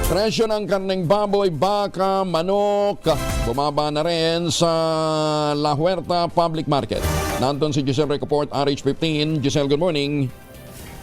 Presyo ng karneng baboy, baka, manok, bumaba na rin sa La Huerta Public Market. Nandun si Giselle Recoport, RH15. Giselle, good morning.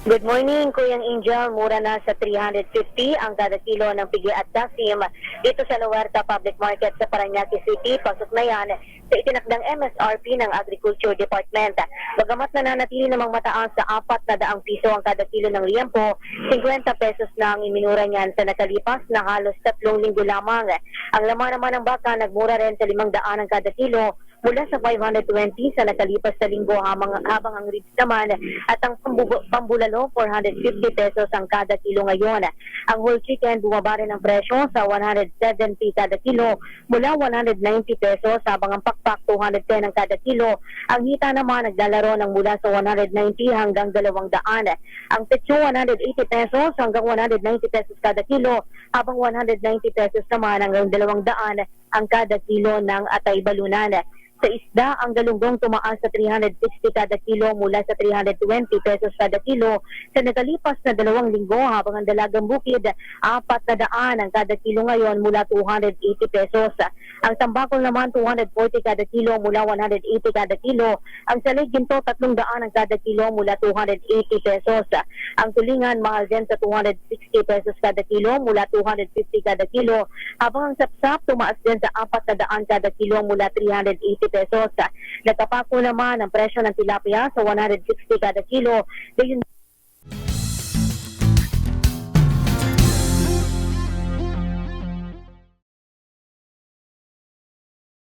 Good morning, Kuyang Angel. Mura na sa 350 ang kada kilo ng pigi at dasim dito sa La Huerta Public Market sa Parañaque City. Pasok na yan sa itinakdang MSRP ng Agriculture Department. Bagamat nananatili namang mataas sa 400 piso ang kada kilo ng liempo, 50 pesos na ang iminura niyan sa nakalipas na halos 3 linggo lamang. Ang laman naman ng baka nagmura rin sa 500 ang kada kilo mula sa 520 sa nakalipas na linggo habang ang ribs naman at ang pambulalo 450 pesos ang kada kilo ngayon. Ang whole chicken bumaba rin ang presyo sa 170 kada kilo mula 190 pesos habang ang pakpak 210 ang kada kilo. Ang hita naman naglalaro ng mula sa 190 hanggang 200. Ang petso 180 pesos hanggang 190 pesos kada kilo habang 190 pesos naman hanggang 200 ang kada kilo ng atay balunan. Sa isda, ang galunggong tumaas sa 360 kada kilo mula sa 320 pesos kada kilo sa nakalipas na 2 linggo habang ang dalagang bukid 400 ang kada kilo ngayon mula 280 pesos. Ang tambakol naman 240 kada kilo mula 180 kada kilo. Ang salig ginto 300 ang kada kilo mula 280 pesos. Ang tulingan mahal din sa 260 pesos kada kilo mula 250 kada kilo habang ang sapsap tumaas din sa 400 kada kilo mula 380 pesos. Nagkapako naman ang presyo ng tilapia sa 160 kada kilo. Gayon